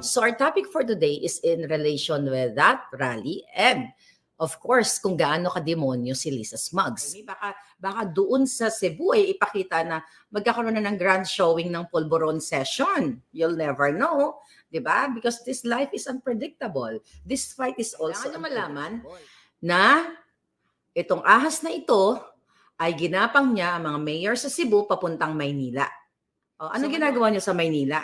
So our topic for today is in relation with that rally and of course kung gaano kademonyo si Lisa Smugs. Baka doon sa Cebu ay ipakita na magkakaroon na ng grand showing ng Polvoron session. You'll never know, 'di ba? Because this life is unpredictable. This fight is also malaman na itong ahas na ito ay ginapang niya ang mga mayor sa Cebu papuntang Maynila. O, ano ginagawa niyo sa Maynila?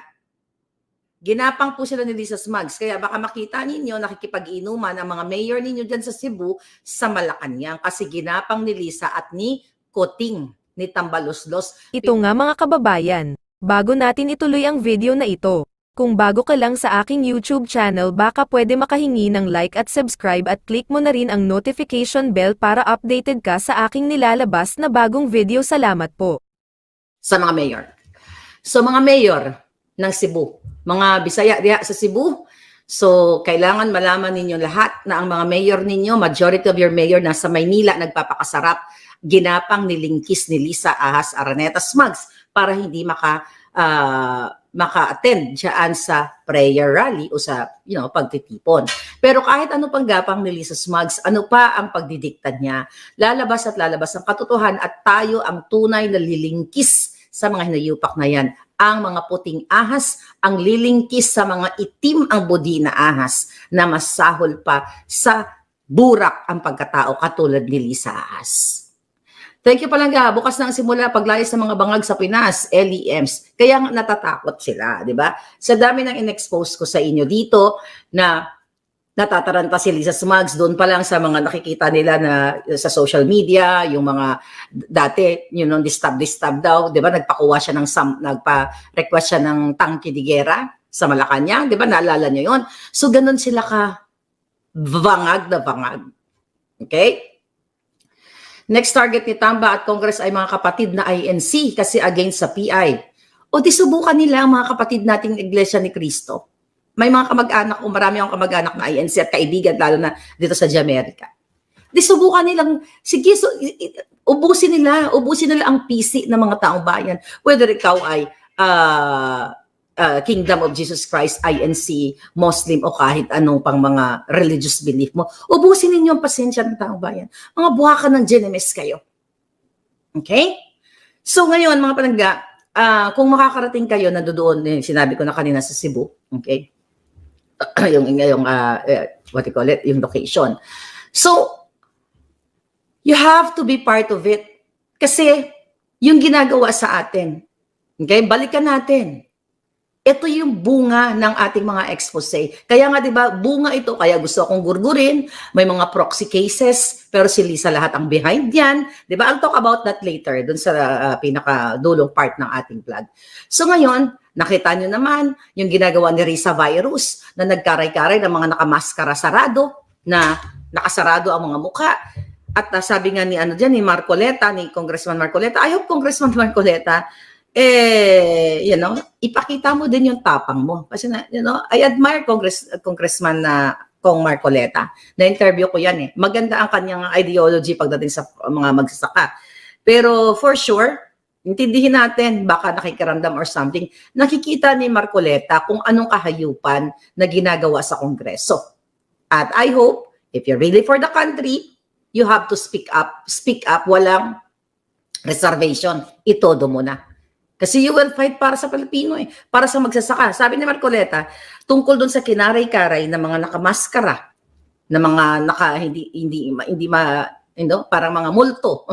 Ginapang po sila ni Lisa Smugs. Kaya baka makita ninyo, nakikipag-inuman ang mga mayor ninyo dyan sa Cebu sa Malacanang. Kasi ginapang ni Lisa at ni Koting, ni Tambaloslos. Ito nga mga kababayan, bago natin ituloy ang video na ito, kung bago ka lang sa aking YouTube channel baka pwede makahingi ng like at subscribe at click mo na rin ang notification bell para updated ka sa aking nilalabas na bagong video. Salamat po. Sa mga mayor. So mga mayor ng Cebu, mga Bisaya diha sa Cebu, so kailangan malaman ninyo lahat na ang mga mayor ninyo, majority of your mayor nasa Maynila nagpapakasarap, ginapang nilingkis ni Lisa Ahas Araneta Smugs para hindi maka-attend dyan sa prayer rally o sa pagtitipon. Pero kahit ano pang gapang ni Lisa Smugs, ano pa ang pagdidikta niya, lalabas at lalabas ang katotohanan at tayo ang tunay na lilingkis sa mga hinayupak na yan. Ang mga puting ahas, ang lilingkis sa mga itim ang budi na ahas na masahol pa sa burak ang pagkatao katulad ni Lisa Ahas. Thank you palangga. Bukas na ang simula paglayas ng mga bangag sa Pinas, LEMs. Kaya natatakot sila, di ba? Sa dami ng in-expose ko sa inyo dito na natataranta si Lisa Smugs, doon pa lang sa mga nakikita nila na sa social media, yung mga dati, distab daw, di ba? Nagpa-request siya ng tangke de guerra sa Malacanang, di ba? Naalala niyo yon. So, ganun sila ka bangag na bangag. Okay? Next target ni Tamba at Congress ay mga kapatid na INC kasi against sa PI. O di subukan nila ang mga kapatid nating Iglesia ni Cristo. May mga kamag-anak, marami akong kamag-anak na INC at kaibigan, lalo na dito sa Jamaica. Di subukan nilang, sige, ubusin nila ang PC ng mga taong bayan. Whether ikaw ay Kingdom of Jesus Christ, INC, Muslim, o kahit anong pang mga religious belief mo, ubusin ninyo ang pasensya ng taong bayan. Mga buhakan ng GNMS kayo. Okay? So ngayon, mga palangga, kung makakarating kayo na doon, sinabi ko na kanina sa Cebu, okay? What you call it, yung location. So, you have to be part of it. Kasi, yung ginagawa sa atin, okay, balikan natin. Ito yung bunga ng ating mga expose. Kaya nga, di ba, bunga ito, kaya gusto akong gurgurin, may mga proxy cases, pero si Lisa lahat ang behind yan. Di ba? I'll talk about that later, dun sa pinakadulong part ng ating vlog. So ngayon, nakita nyo naman yung ginagawa ni Risa Virus na nagkaray-karay ng mga nakamaskara sarado, na nakasarado ang mga mukha. At sabi nga ni Marcoleta, ni Congressman Marcoleta, I hope Congressman Marcoleta, ipakita mo din yung tapang mo. Kasi I admire Congressman Kong Marcoleta. Na-interview ko yan . Maganda ang kanyang ideology pagdating sa mga magsasaka. Pero for sure, intindihin natin, baka nakikiramdam or something, nakikita ni Marcoleta kung anong kahayupan na ginagawa sa Kongreso. At I hope, if you're really for the country, you have to speak up, walang reservation. Itodo mo na. Kasi you will fight para sa Pilipino para sa magsasaka. Sabi ni Marcoleta, tungkol doon sa kinaray-karay na mga nakamaskara, na mga parang mga multo.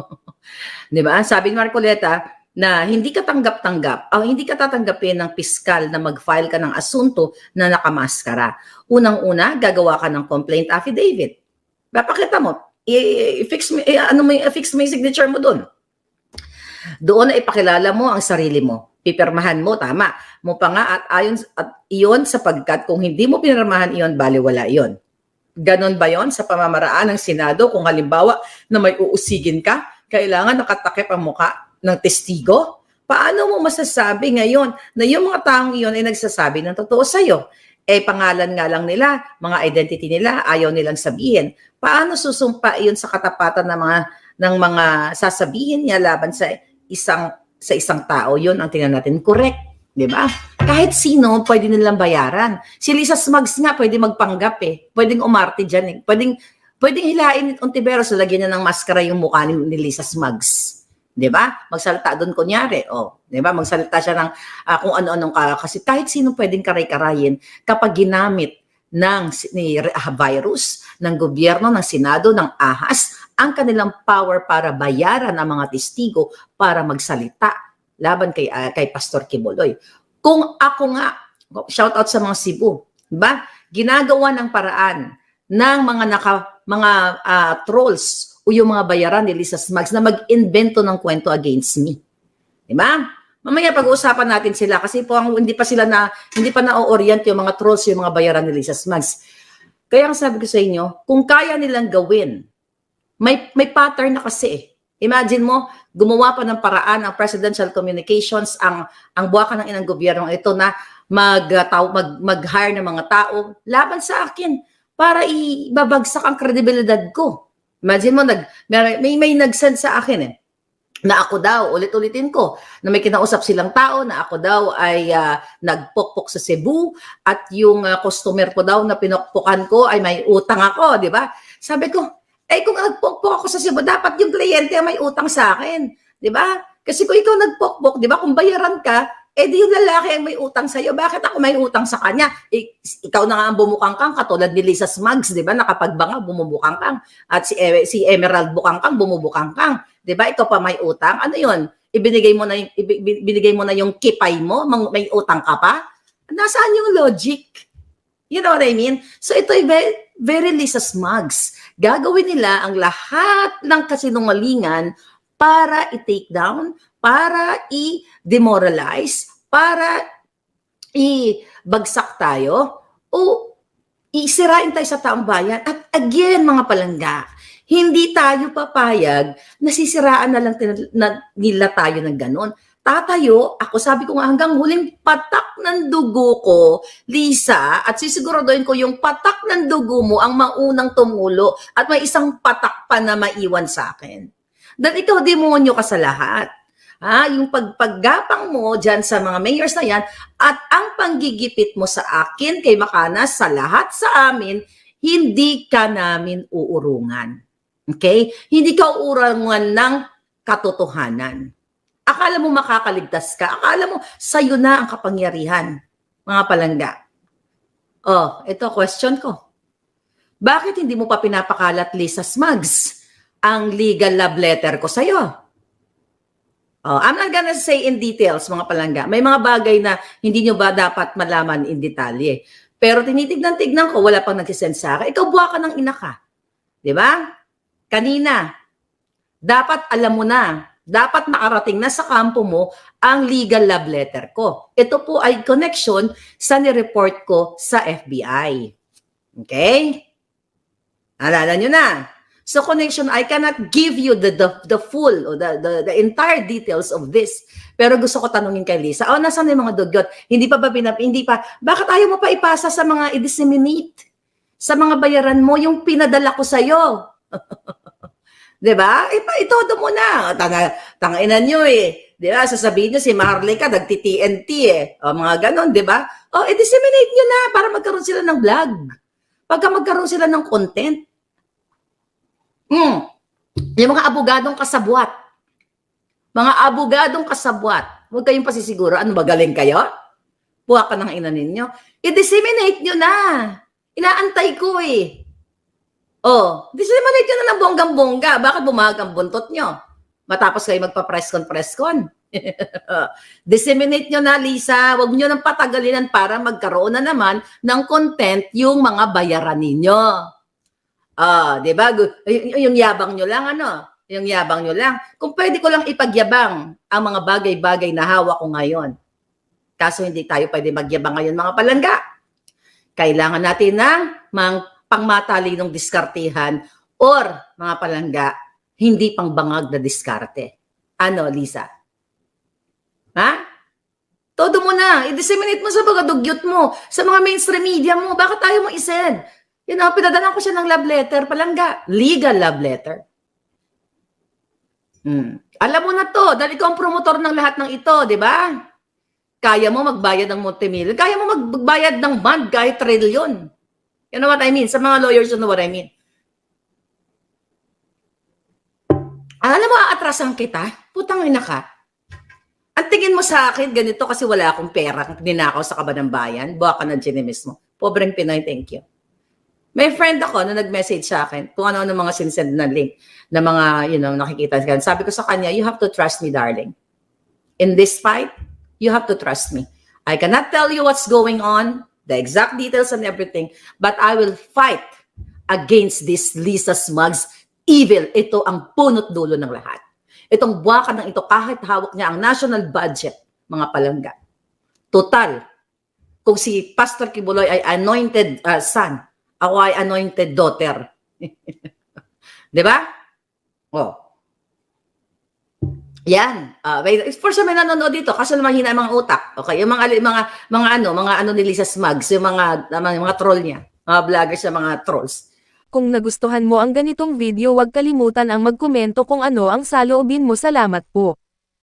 'Di ba? Sabi ni Marcoleta na hindi ka tanggap-tanggap, hindi ka tatanggapin ng piskal na mag-file ka ng asunto na nakamaskara. Unang-una, gagawa ka ng complaint affidavit. Papakita mo, i-fix mo yung signature mo doon. Doon na ipakilala mo ang sarili mo. Pipirmahan mo, tama. Mo pa nga at iyon sapagkat kung hindi mo pinirmahan iyon, baliwala iyon. Ganon ba yon sa pamamaraan ng Senado kung halimbawa na may uusigin ka, kailangan nakatakip ang muka ng testigo? Paano mo masasabi ngayon na yung mga taong iyon ay nagsasabi ng totoo sa'yo? Pangalan nga lang nila, mga identity nila, ayaw nilang sabihin. Paano susumpa iyon sa katapatan ng mga sasabihin niya laban sa isang tao? Yun ang tingnan natin. Correct, di ba? Kahit sino, pwede nilang bayaran. Si Lisa Smugs nga, pwede magpanggap eh. Pwedeng umarte dyan eh. Pwedeng hilain ni Ontiveros, lagyan niya ng maskara yung mukha ni Lisa Smugs. 'Di ba? Magsalita doon kunyari, 'di ba? Magsalita siya ng kung ano-anong kasi kahit sino pwedeng karay-karayin kapag ginamit ni virus ng gobyerno, ng Senado, ng ahas ang kanilang power para bayaran ang mga testigo para magsalita laban kay Pastor Kibuloy. Kung ako nga, shout out sa mga Cebu, 'di ba? Ginagawa ng paraan ng mga trolls o yung mga bayaran ni Lisa Smugs na mag-invento ng kwento against me. Diba? Mamaya pag-uusapan natin sila kasi po hindi pa na-orient yung mga trolls, yung mga bayaran ni Lisa Smugs. Kaya ang sabi ko sa inyo, kung kaya nilang gawin, may pattern na kasi eh. Imagine mo, gumawa pa ng paraan ang Presidential Communications, ang buwakan ng inang gobyernong ito na mag-hire ng mga tao laban sa akin para ibabagsak ang kredibilidad ko. Imagine mo, may nag-send sa akin eh, na ako daw, ulit-ulitin ko, na may kinausap silang tao, na ako daw ay nagpokpok sa Cebu, at yung customer ko daw na pinokpokan ko ay may utang ako, di ba? Sabi ko, kung nagpokpok ako sa Cebu, dapat yung kliyente may utang sa akin, di ba? Kasi kung ikaw nagpokpok, di ba, kung bayaran ka, di yung lalaki ang may utang sa'yo. Bakit ako may utang sa kanya? Ikaw na nga ang bumukangkang, katulad ni Lisa Smugs, di ba? Nakapagbanga, bumubukangkang. At si Emerald Bukangkang, bumubukangkang. Di ba? Ikaw pa may utang. Ano yun? Binigay mo na yung kipay mo? May utang ka pa? Nasaan yung logic? You know what I mean? So ito ay very Lisa Smugs. Gagawin nila ang lahat ng kasinungalingan para i-take down, para i-demoralize, para i-bagsak tayo, o isirain tayo sa taong bayan. At again, mga palangga, hindi tayo papayag na sisiraan na lang nila tayo ng ganon. Tatayo, ako sabi ko nga hanggang huling patak ng dugo ko, Lisa, at sisiguraduhin ko yung patak ng dugo mo ang maunang tumulo at may isang patak pa na maiwan sa akin. Dahil ikaw, demonyo ka sa lahat. Yung paggapang mo dyan sa mga mayors na yan at ang panggigipit mo sa akin kay Makanas, sa lahat sa amin, hindi ka namin uurungan. Okay? Hindi ka uurungan ng katotohanan. Akala mo makakaligtas ka. Akala mo sa'yo na ang kapangyarihan, mga palangga. Ito question ko. Bakit hindi mo pa pinapakalat, Lisa Smugs, ang legal love letter ko sa'yo? I'm not gonna say in details, mga palangga. May mga bagay na hindi nyo ba dapat malaman in detalye. Pero tinitignan-tignan ko, wala pang nagsisend sa akin. Ikaw buha ka ng ina ka. Diba? Kanina, dapat alam mo na, dapat nakarating na sa kampo mo ang legal love letter ko. Ito po ay connection sa nireport ko sa FBI. Okay? Alala nyo na. So connection, I cannot give you the full or the entire details of this. Pero gusto ko tanungin kay Lisa, nasaan yung mga dugyot? Hindi pa, bakit ayaw mo pa ipasa sa mga i-disseminate? Sa mga bayaran mo, yung pinadala ko sa'yo. Diba? Itodo mo na. Tanginan nyo eh. Diba? Sasabihin nyo si Marley ka, nagti-TNT eh. Mga ganon, diba? I-disseminate nyo na para magkaroon sila ng vlog. Pagka magkaroon sila ng content. Yung mga abogadong kasabwat. Huwag kayong pasisiguro. Ano ba, galing kayo? Buha ka ng ina ninyo. I-disseminate nyo na. Inaantay ko eh. Disseminate nyo na ng bonggang-bongga. Bakit bumahag ang buntot nyo? Matapos kayo magpa-press-con. Disseminate nyo na, Lisa. Huwag nyo nang patagalinan para magkaroon na naman ng content yung mga bayaran ninyo. Diba? Yung yabang nyo lang, Yung yabang nyo lang. Kung pwede ko lang ipagyabang ang mga bagay-bagay na hawak ko ngayon. Kaso hindi tayo pwede magyabang ngayon, mga palangga. Kailangan natin ng mga pangmatalinong diskartehan or mga palangga, hindi pang bangag na diskarte. Ano, Lisa? Todo mo na. I-disseminate mo sa mga dugyot mo, sa mga mainstream media mo. Bakit tayo mo isend? Pinadalan ko siya ng love letter, palangga. Legal love letter. Alam mo na to, dahil ikaw ang promotor ng lahat ng ito, di ba? Kaya mo magbayad ng multimillion. Kaya mo magbayad ng bond kahit trillion. You know what I mean? Sa mga lawyers, you know what I mean? Alam mo, aatrasan kita? Putang ina ka. Ang tingin mo sa akin, ganito kasi wala akong pera. Ninakaw sa kaba ng bayan. Buha ka ng ginimis mo. Pobreng Pinoy, thank you. May friend ako na nag-message sa akin kung ano-ano mga sinsend na link na mga, nakikita. Sabi ko sa kanya, you have to trust me, darling. In this fight, you have to trust me. I cannot tell you what's going on, the exact details and everything, but I will fight against this Lisa Smugs evil. Ito ang punot dulo ng lahat. Itong buwakan ng ito, kahit hawak niya ang national budget, mga palangga. Total, kung si Pastor Kibuloy ay anointed son, ako ay anointed daughter. Diba? Oh. Yan. For sure may nanonood dito kasi mahina ang mga utak. Okay, yung mga ano ni Lisa Smugs, yung mga troll niya, mga vloggers sa mga trolls. Kung nagustuhan mo ang ganitong video, huwag kalimutan ang magkomento kung ano ang saloobin mo. Salamat po.